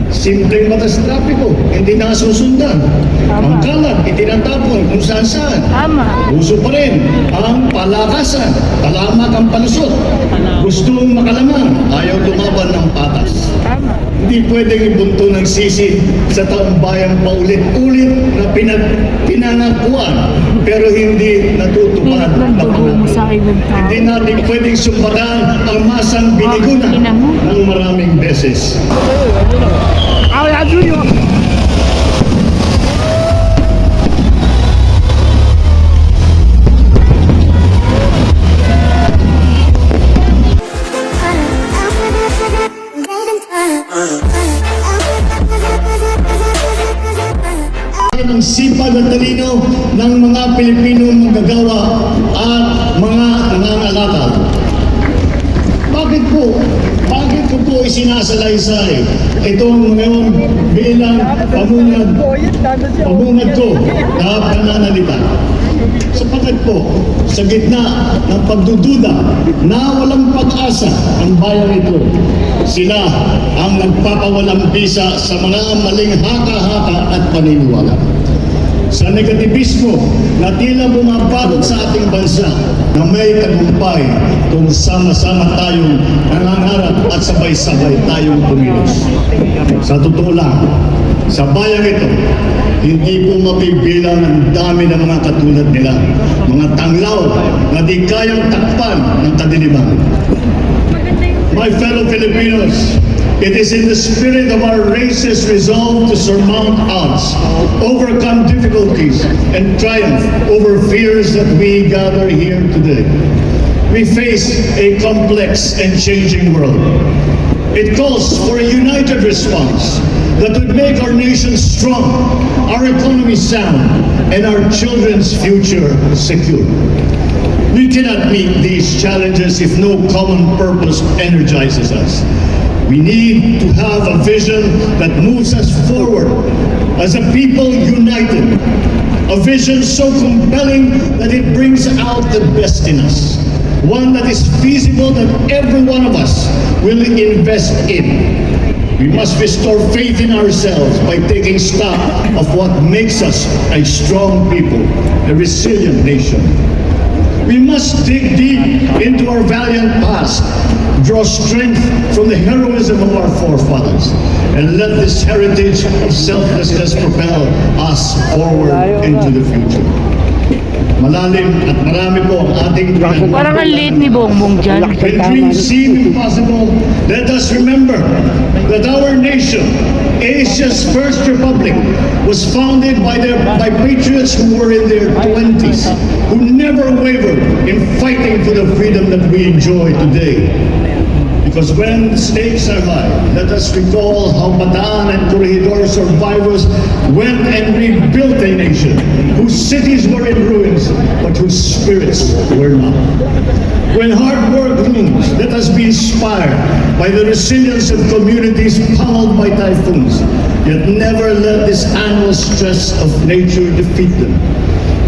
Simpleng batas trapiko, hindi nasusundan. Ang kalat, itinatapon kung saan-saan. Tama. Uso pa rin ang palakasan, talamak ang palusot. Gustong makalamang, ayaw lumaban ng patas. Tama. Hindi pwedeng ibunto ng sisi sa taong bayang paulit-ulit na pinangakuan pero hindi natutupad na Dugo mo sa ibang tao. Hindi natin pwedeng sumbagan ang masang binigunan ng maraming beses. Ng sipag at talino ng mga Pilipino manggagawa at mga nangangalakal. Bakit ko po isinasalaysay itong ngayon bilang pamunad ko na pananalita? Sapagkat po, sa gitna ng pagdududa na walang pag-asa ang bayan ito, sila ang nagpapawalang bisa sa mga maling haka-haka at paniniwala. Sa negativismo na tila bumabalot sa ating bansa na may tagumpay kung sama-sama tayong nangangarap at sabay-sabay tayong kumilos. Sa totoo lang, sa bayan ito, hindi po mabibilang ang dami ng mga katulad nila, mga tanglaw na di kayang takpan ng kadiliman. My fellow Filipinos, it is in the spirit of our race's resolve to surmount odds, overcome difficulties, and triumph over fears that we gather here today. We face a complex and changing world. It calls for a united response that would make our nation strong, our economy sound, and our children's future secure. We cannot meet these challenges if no common purpose energizes us. We need to have a vision that moves us forward as a people united. A vision so compelling that it brings out the best in us. One that is feasible that every one of us will invest in. We must restore faith in ourselves by taking stock of what makes us a strong people, a resilient nation. We must dig deep into our valiant past, draw strength from the heroism of our forefathers, and let this heritage of selflessness propel us forward into the future. Malalim at marami po ang ating Parang ang late ni Bongbong dyan. When dreams seem impossible, let us remember that our nation, Asia's first republic, was founded by patriots who were in their 20s, who never wavered in fighting for the freedom that we enjoy today. Because when the stakes are high, let us recall how Bataan and Corregidor survivors went and rebuilt a nation whose cities were in ruins, but whose spirits were not. When hard work looms, let us be inspired by the resilience of communities pummeled by typhoons, yet never let this annual stress of nature defeat them.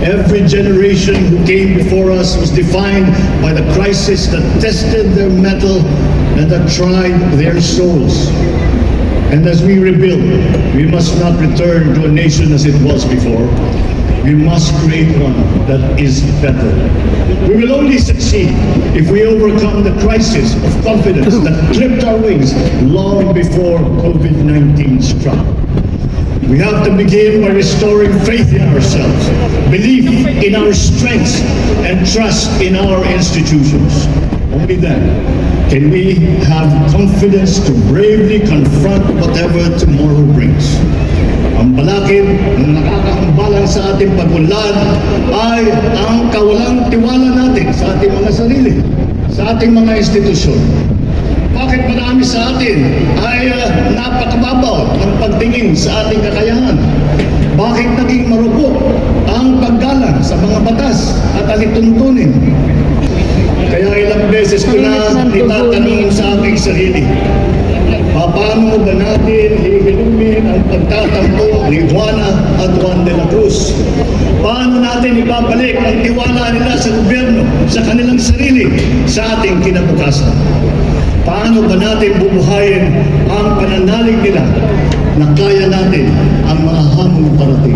Every generation who came before us was defined by the crisis that tested their mettle and that tried their souls. And as we rebuild, we must not return to a nation as it was before. We must create one that is better. We will only succeed if we overcome the crisis of confidence that clipped our wings long before COVID-19 struck. We have to begin by restoring faith in ourselves, belief in our strengths, and trust in our institutions. Only then can we have confidence to bravely confront whatever tomorrow brings. Ang balakid na nakakahambalang sa ating pag-unlad ay ang kawalang tiwala natin sa ating mga sarili, sa ating mga institusyon. Bakit marami sa atin ay napakababaw ng pagtingin sa ating kakayahan? Bakit naging marupok ang paggalang sa mga batas at alituntunin? Kaya ilang beses ko na itatanong sa aking sarili, paano ba natin hihilumin ang pagtatampo ni Juana at Juan de la Cruz? Paano natin ibabalik ang tiwala nila sa gobyerno, sa kanilang sarili, sa ating kinabukasan? Paano ba natin bubuhayin ang pananalig nila na kaya natin ang mga hamong parating.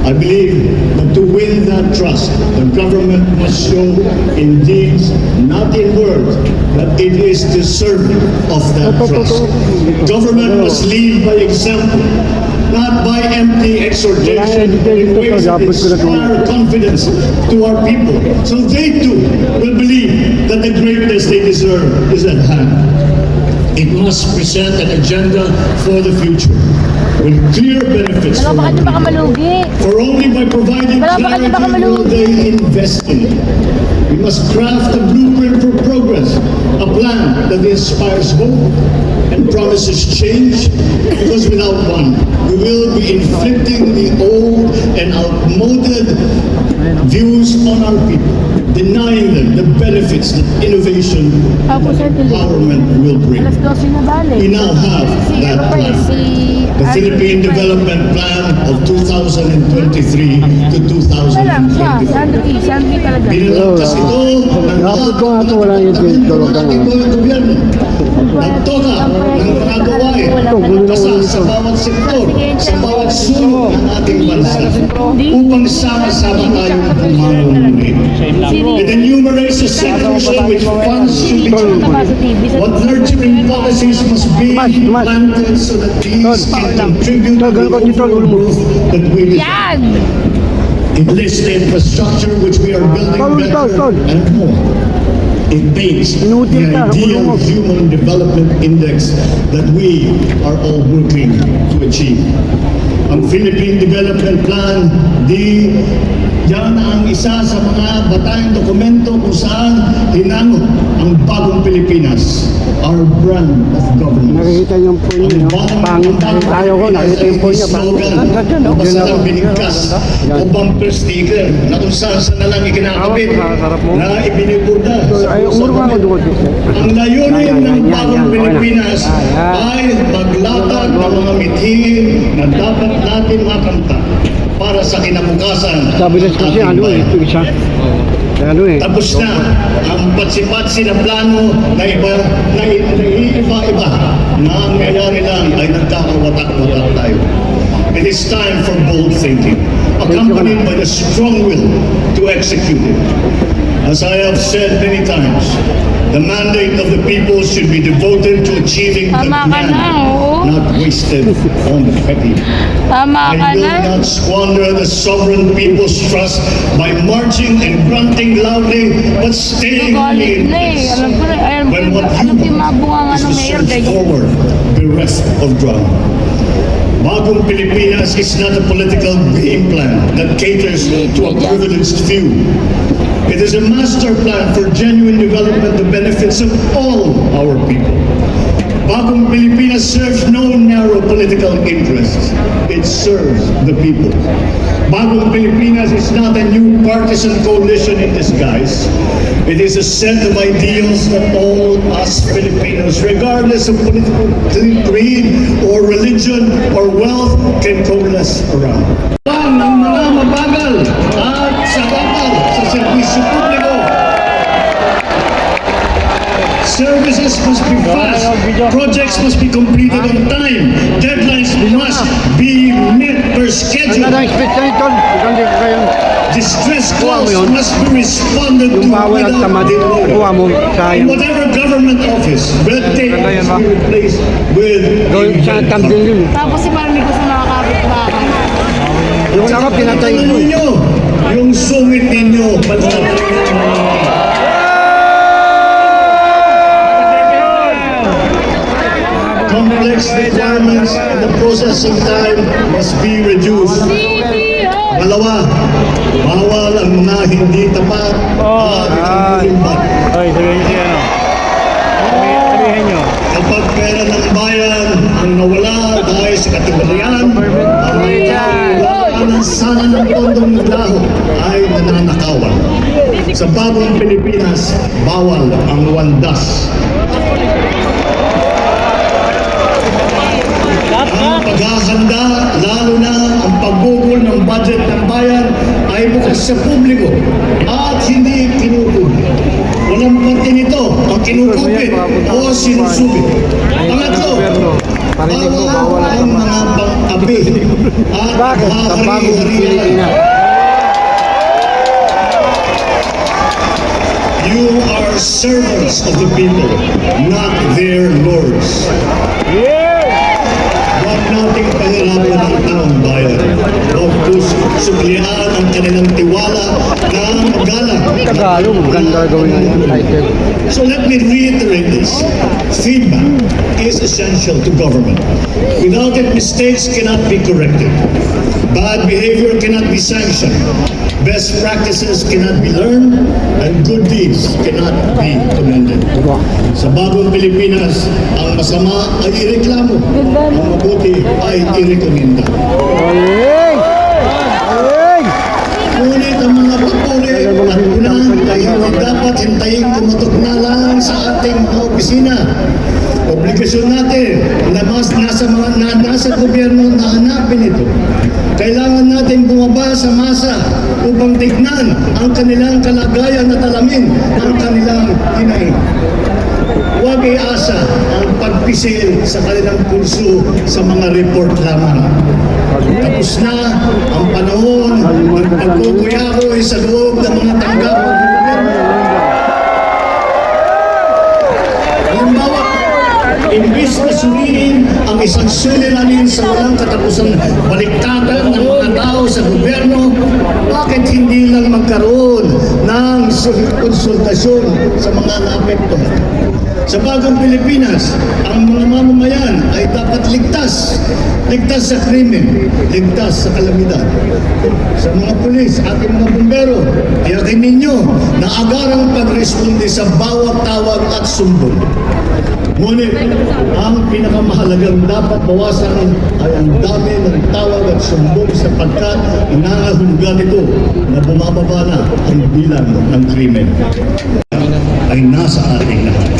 I believe that to win that trust, the government must show in deeds, not in words, that it is deserving of that trust. Government must lead by example, not by empty exhortation, but in ways that inspire confidence to our people, so they too will believe that the greatness they deserve is at hand. It must present an agenda for the future with clear benefits for our Bakit baka people. malugi? For only by providing Wala, bakit clarity baka will malugi? they invest in it. We must craft a blueprint for progress, a plan that inspires hope and promises change, because without one, we will be inflicting the old and outmoded views on our people, denying them the benefits that innovation Tapos and sir, tuloy. empowerment will bring. Alas 12 na balik. We now have Si that ano pa eh, plan. si... The Philippine Development Plan of 2023 to Wala siya, 2024. si Andrew talaga. Binalagtas ito ng lahat ko nga ito, wala yung tinutulog ka nga. gobyerno. Nagtoka ng mga gawain. Kasal sa bawat sektor, sa bawat sulok ng ating bansa upang sama-sama tayong pumanununin. It enumerates the sectors in which funds should be channeled. What nurturing policies must be planted so that these can contribute to the overall growth that we desire. Yan! It lists the infrastructure which we are building better and more. It paints the ideal human development index that we are all working to achieve. Ang Philippine Development Plan, yan ang isa sa mga batayang dokumento kung saan hinango ang bagong Pilipinas, our brand of governance. Nakikita yung po niyo, pangit tayo ko, nakikita yung po niyo, pangit. Basta lang binigkas o bumper sticker na kung saan na lang ikinakabit na ibiniburda. Ay, umurma ko doon. Ang layunin ng bagong Pilipinas ay maglatag ng mga mithiin na dapat natin makanta para sa kinabukasan Sabi na ng kasi ating ano eh, bayan. ito isa. Ano eh. Tapos na ang patsi-patsi na plano na iba-iba na ang nangyayari lang ay nagkakawatak-watak tayo. It is time for bold thinking, accompanied by the strong will to execute it. As I have said many times, the mandate of the people should be devoted to achieving the Tama ka grand, na, oo. not wasted on the petty. Tama ka I will na. not squander the sovereign people's trust by marching and grunting loudly, but staying Galit na eh. in Alam ko na, alam when ko what alam ko yung mga bunganga is ng to mayor. surge Ganyan. forward bereft of drum. Bagong Pilipinas is not a political game plan that caters to a privileged few. It is a master plan for genuine development, the benefits of all our people. Bagong Pilipinas serves no narrow political interests. It serves the people. Bagong Pilipinas is not a new partisan coalition in disguise. It is a set of ideals that all us Filipinos, regardless of political creed or religion or wealth, can coalesce around. Ng mga mabagal at sakapal sa serbisyo publiko. Services must be fast, projects must be completed on time, deadlines must be met per schedule, Ano na expect na ito? Hindi ko kayo. distress Kuha mo calls yun. must be responded to Yung bawal at without tamad, delay. kuha mo, In sayang. whatever government office, red tape Ganda yan, must ba? be replaced with Gawin sa tambing yun. Tapos si Marami ko sa nakakabit bahay. Yung ako, pinatay ko. Ano ninyo? Yung sungit ninyo, complex requirements and the processing time must be reduced. Dalawa, bawal ang mga hindi tapat at ilimbat. Oy, sabihin niyo ano. Sabihin niyo. Kapag pera ng bayan ang nawala dahil sa katiwalian, ang mga ng sana ng pondong naglaho ay nananakawan. Sa bagong Pilipinas, bawal ang wandas. Ang paghahanda, lalo na ang paggugol ng budget ng bayan ay bukas sa publiko at hindi kinukubit. Walang parte nito ang kinukubit o sinusubit. Pangatlo, Parinig mo, bawal bawal ang mga pang-api at Bakit? Sa bagong hari-harian. Pilipinas. You are servants of the people, not their lords. Huwag nating pahirapan ang taong bayan. Huwag suklian ang kanilang tiwala na magalang. Tagalog, ganda gawin nga yung title. So let me reiterate this. Feedback is essential to government. Without it, mistakes cannot be corrected. Bad behavior cannot be sanctioned. Best practices cannot be learned, and good deeds cannot be commended. Sa bagong Pilipinas, ang masama ay ireklamo, ang mabuti ay irekomenda. Aling! Aling! Ngunit ang mga papuri at unahan ay hindi dapat hintayin kumatok na lang sa ating mga opisina. Obligasyon natin na nasa gobyerno na hanapin ito. Kailangan natin bumaba sa masa upang tignan ang kanilang kalagayan at alamin ang kanilang hinaing. Huwag iasa ang pagpisil sa kanilang pulso sa mga report lamang. Tapos na ang panahon ng pagkukuyakoy sa loob ng mga tanggapan ng gobyerno. Halimbawa, imbis na suriin ang isang suliranin sa walang katapusang baliktatan ng mga tao sa gobyerno, bakit hindi lang magkaroon ng konsultasyon sa mga naapektuhan? Sa bagong Pilipinas, ang mga mamamayan ay dapat ligtas. Ligtas sa krimen, ligtas sa kalamidad. Sa mga pulis, ating mga bumbero, tiyakin ninyo na agarang pagresponde sa bawat tawag at sumbong. Ngunit, ang pinakamahalagang dapat bawasan ay ang dami ng tawag at sumbong sapagkat inangahulugan ito na bumababa na ang bilang ng krimen. Ay nasa ating lahat.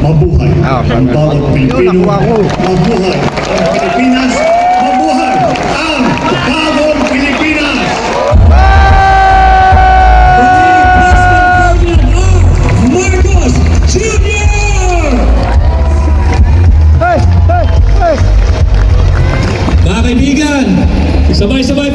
Mabuhay ang bawat Pilipino. Mabuhay ang Pilipinas. Mabuhay ang bagong Pilipinas. Marcos Jr. Mga kaibigan, sabay-sabay